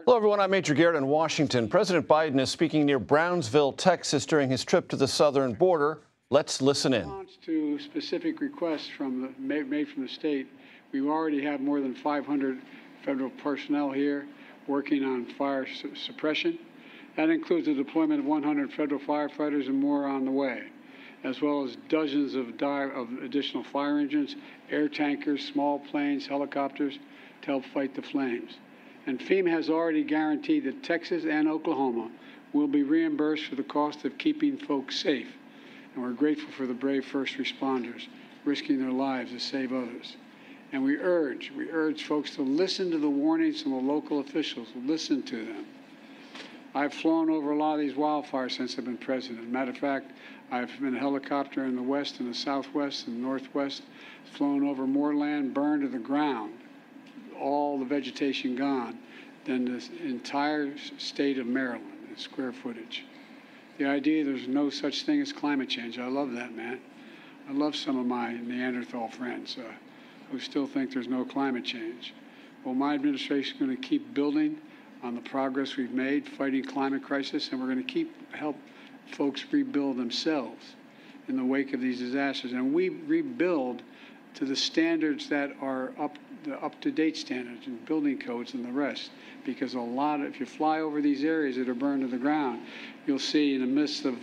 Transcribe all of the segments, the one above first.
Hello, everyone. I'm Major Garrett in Washington. President Biden is speaking near Brownsville, Texas, during his trip to the southern border. Let's listen in. In response to specific requests made from the state, we already have more than 500 federal personnel here working on fire suppression. That includes the deployment of 100 federal firefighters and more on the way, as well as dozens of additional fire engines, air tankers, small planes, helicopters to help fight the flames. And FEMA has already guaranteed that Texas and Oklahoma will be reimbursed for the cost of keeping folks safe. And we're grateful for the brave first responders risking their lives to save others. And we urge folks to listen to the warnings from the local officials, listen to them. I've flown over a lot of these wildfires since I've been president. Matter of fact, I've been in a helicopter in the west and the southwest and northwest, flown over more land burned to the ground, all the vegetation gone, than the entire state of Maryland in square footage. The idea there's no such thing as climate change, I love that, man. I love some of my Neanderthal friends who still think there's no climate change. Well, my administration is going to keep building on the progress we've made fighting climate crisis, and we're going to keep help folks rebuild themselves in the wake of these disasters. And we rebuild to the standards that are up-to-date standards and building codes and the rest. Because if you fly over these areas that are burned to the ground, you'll see in the midst of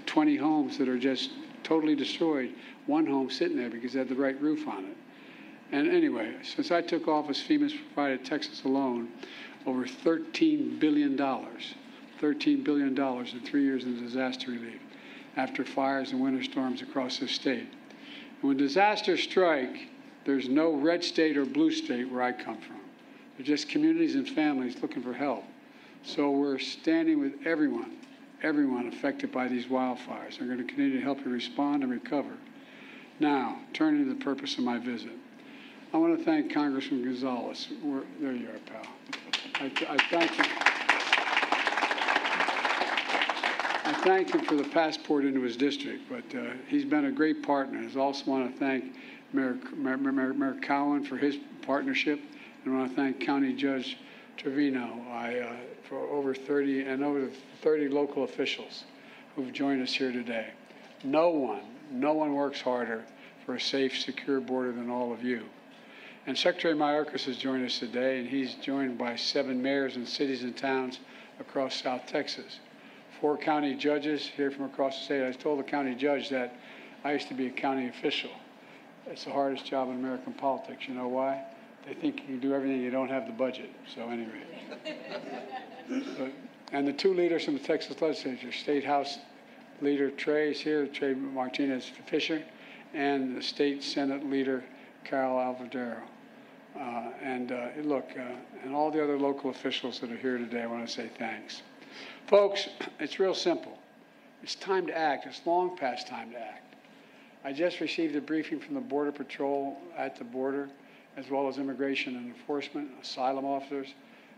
20 homes that are just totally destroyed, one home sitting there because it had the right roof on it. And anyway, since I took office, FEMA's provided Texas alone over $13 billion in 3 years in disaster relief after fires and winter storms across this state. And when disasters strike, there's no red state or blue state where I come from. They're just communities and families looking for help. So we're standing with everyone affected by these wildfires. We're going to continue to help you respond and recover. Now, turning to the purpose of my visit. I want to thank Congressman Gonzalez. There you are, pal. I thank him. I thank him for the passport into his district, but he's been a great partner. I also want to thank Mayor Cowan for his partnership, and I want to thank County Judge Trevino for over 30 local officials who've joined us here today. No one works harder for a safe, secure border than all of you. And Secretary Mayorkas has joined us today, and he's joined by 7 mayors and cities and towns across South Texas. 4 county judges here from across the state. I told the county judge that I used to be a county official. It's the hardest job in American politics. You know why? They think you can do everything, you don't have the budget. So anyway. And the 2 leaders from the Texas legislature, State House Leader Trey is here, Trey Martinez Fisher, and the State Senate Leader Carol Alvadero. And all the other local officials that are here today, I want to say thanks. Folks, it's real simple. It's time to act. It's long past time to act. I just received a briefing from the Border Patrol at the border, as well as Immigration and Enforcement, asylum officers,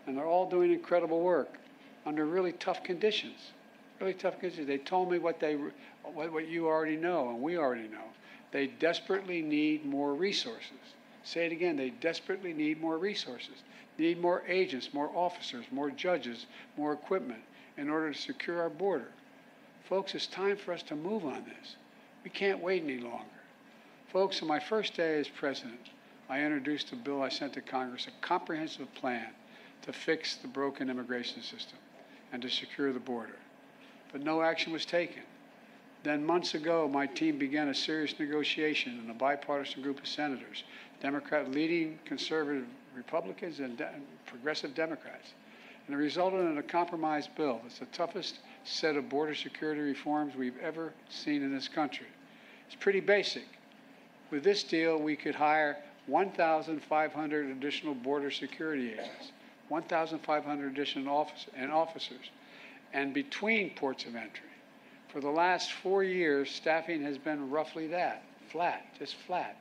and they're all doing incredible work under really tough conditions. Really tough conditions. They told me what you already know, and we already know. They desperately need more resources. Say it again, they desperately need more resources. They need more agents, more officers, more judges, more equipment in order to secure our border. Folks, it's time for us to move on this. We can't wait any longer. Folks, on my first day as president, I introduced a bill I sent to Congress, a comprehensive plan to fix the broken immigration system and to secure the border. But no action was taken. Then months ago, my team began a serious negotiation in a bipartisan group of senators, leading conservative Republicans and progressive Democrats. And it resulted in a compromise bill that's the toughest set of border security reforms we've ever seen in this country. It's pretty basic. With this deal, we could hire 1,500 additional border security agents, 1,500 additional officers, and between ports of entry. For the last 4 years, staffing has been roughly that, just flat.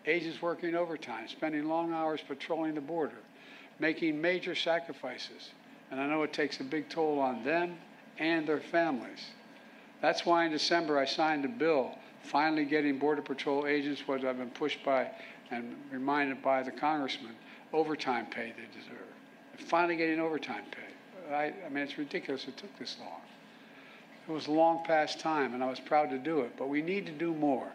Agents working overtime, spending long hours patrolling the border, making major sacrifices. And I know it takes a big toll on them and their families. That's why in December I signed a bill finally getting Border Patrol agents what I've been pushed by and reminded by the congressman, overtime pay they deserve. and finally getting overtime pay. I mean, it's ridiculous it took this long. It was a long past time, and I was proud to do it, but we need to do more.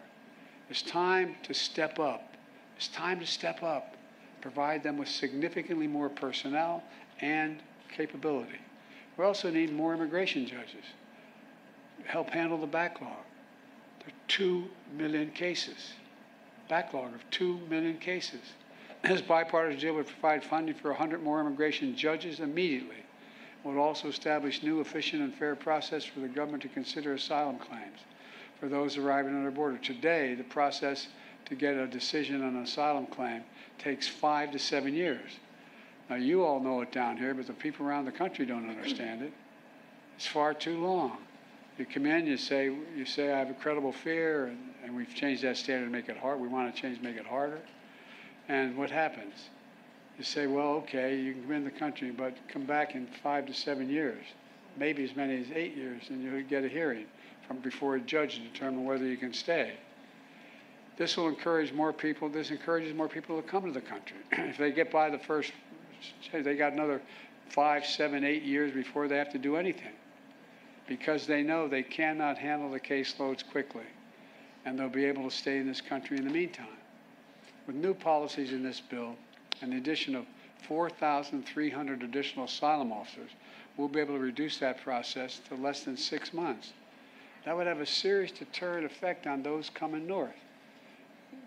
It's time to step up. It's time to step up, provide them with significantly more personnel and capability. We also need more immigration judges, help handle the backlog. There are 2 million cases, backlog of 2 million cases. This bipartisan deal would provide funding for 100 more immigration judges immediately. It would also establish new, efficient, and fair process for the government to consider asylum claims for those arriving on our border. Today, the process to get a decision on an asylum claim takes 5 to 7 years. Now, you all know it down here, but the people around the country don't understand it. It's far too long. You come in, you say I have a credible fear, and we've changed that standard to make it hard. We want to change to make it harder. And what happens? You say, well, okay, you can come in the country, but come back in 5 to 7 years, maybe as many as 8 years, and you'll get a hearing from before a judge to determine whether you can stay. This will encourage more people. This encourages more people to come to the country. If they get by the first, they got another 5, 7, 8 years before they have to do anything, because they know they cannot handle the caseloads quickly, and they'll be able to stay in this country in the meantime. With new policies in this bill and the addition of 4,300 additional asylum officers, we'll be able to reduce that process to less than 6 months. That would have a serious deterrent effect on those coming north.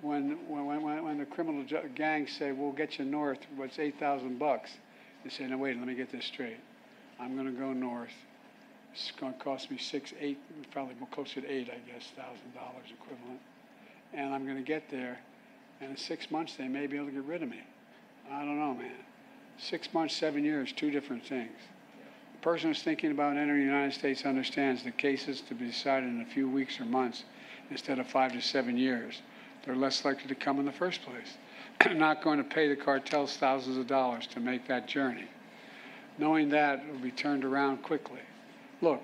When the criminal gangs say, we'll get you north, what's $8,000? They say, no, wait, let me get this straight. I'm going to go north. It's going to cost me probably closer to $8, I guess, $1,000 equivalent. And I'm going to get there, and in 6 months, they may be able to get rid of me. I don't know, man. 6 months, 7 years, 2 different things. The person who's thinking about entering the United States understands that cases to be decided in a few weeks or months instead of 5 to 7 years. They're less likely to come in the first place. They're not going to pay the cartels thousands of dollars to make that journey. Knowing that, it will be turned around quickly. Look,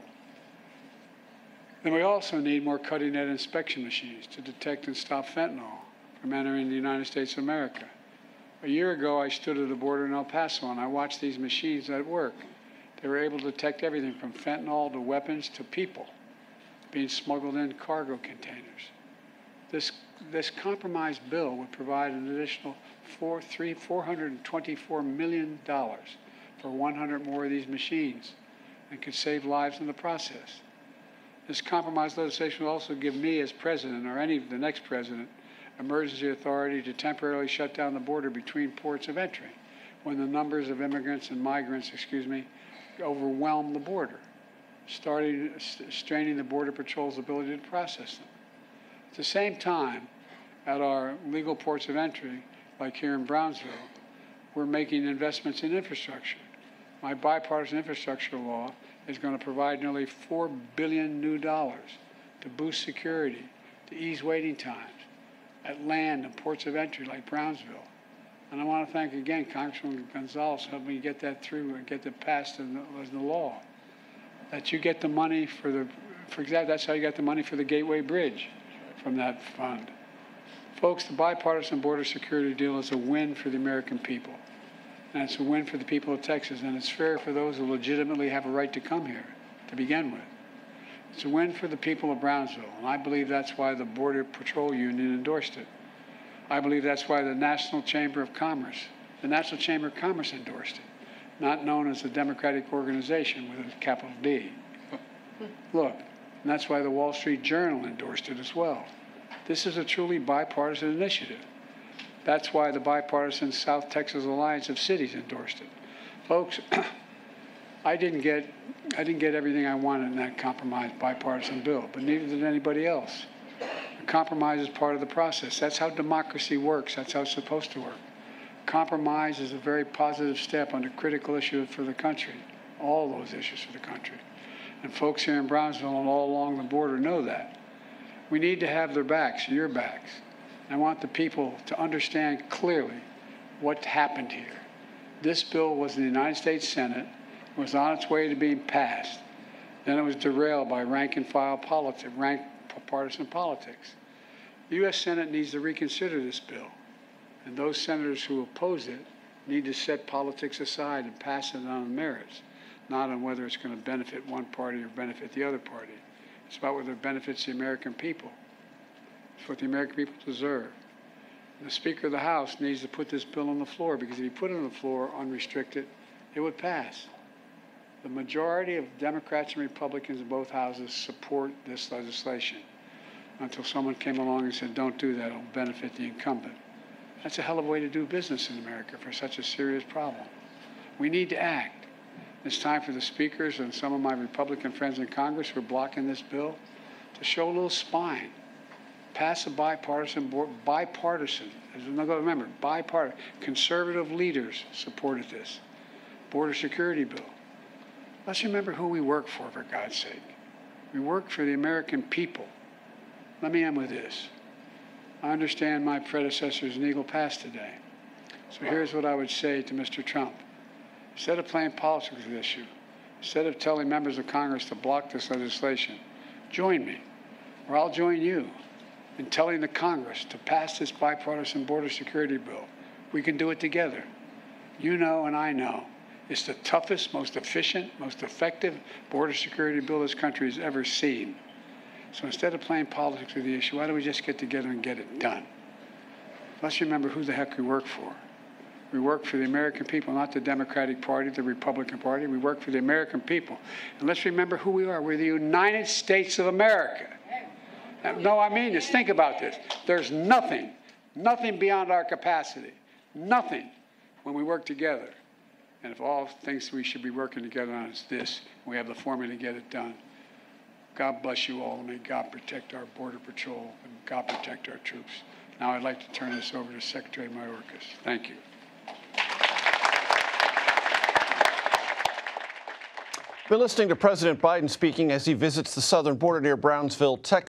then we also need more cutting-edge inspection machines to detect and stop fentanyl from entering the United States of America. A year ago, I stood at the border in El Paso, and I watched these machines at work. They were able to detect everything from fentanyl to weapons to people being smuggled in cargo containers. This compromise bill would provide an additional $424 million for 100 more of these machines and could save lives in the process. This compromise legislation will also give me as president, or the next president, emergency authority to temporarily shut down the border between ports of entry when the numbers of immigrants and migrants, overwhelm the border, straining the Border Patrol's ability to process them. At the same time, at our legal ports of entry, like here in Brownsville, we're making investments in infrastructure. My bipartisan infrastructure law is going to provide nearly $4 billion new dollars to boost security, to ease waiting times at land and ports of entry like Brownsville. And I want to thank again Congressman Gonzalez for helping me get that through and get it passed as the law. That you get the money that's how you got the money for the Gateway Bridge from that fund. Folks, the bipartisan border security deal is a win for the American people. And it's a win for the people of Texas, and it's fair for those who legitimately have a right to come here to begin with. It's a win for the people of Brownsville, and I believe that's why the Border Patrol Union endorsed it. I believe that's why the National Chamber of Commerce endorsed it, not known as a Democratic organization with a capital D. Look, and that's why the Wall Street Journal endorsed it as well. This is a truly bipartisan initiative. That's why the bipartisan South Texas Alliance of Cities endorsed it. Folks, I didn't get everything I wanted in that compromise bipartisan bill, but neither did anybody else. A compromise is part of the process. That's how democracy works. That's how it's supposed to work. Compromise is a very positive step on a critical issue for the country, all those issues for the country. And folks here in Brownsville and all along the border know that. We need to have their backs, your backs. I want the people to understand clearly what happened here. This bill was in the United States Senate, was on its way to being passed. Then it was derailed by rank-and-file politics, partisan politics. The U.S. Senate needs to reconsider this bill, and those senators who oppose it need to set politics aside and pass it on merits, not on whether it's going to benefit one party or benefit the other party. It's about whether it benefits the American people. It's what the American people deserve. And the Speaker of the House needs to put this bill on the floor, because if he put it on the floor unrestricted, it would pass. The majority of Democrats and Republicans in both houses support this legislation, until someone came along and said, don't do that, it'll benefit the incumbent. That's a hell of a way to do business in America for such a serious problem. We need to act. It's time for the speakers and some of my Republican friends in Congress who are blocking this bill to show a little spine. Pass a bipartisan, remember, bipartisan. Conservative leaders supported this border security bill. Let's remember who we work for God's sake. We work for the American people. Let me end with this. I understand my predecessor is an Eagle Pass today. So here's what I would say to Mr. Trump. Instead of playing politics with this issue, instead of telling members of Congress to block this legislation, join me, or I'll join you in telling the Congress to pass this bipartisan border security bill. We can do it together. You know and I know it's the toughest, most efficient, most effective border security bill this country has ever seen. So instead of playing politics with the issue, why don't we just get together and get it done? Let's remember who the heck we work for. We work for the American people, not the Democratic Party, the Republican Party. We work for the American people. And let's remember who we are. We're the United States of America. No, I mean this. Think about this. There's nothing beyond our capacity. Nothing when we work together. And if all things we should be working together on is this, we have the formula to get it done. God bless you all, and may God protect our Border Patrol, and God protect our troops. Now I'd like to turn this over to Secretary Mayorkas. Thank you. We're listening to President Biden speaking as he visits the southern border near Brownsville, Texas.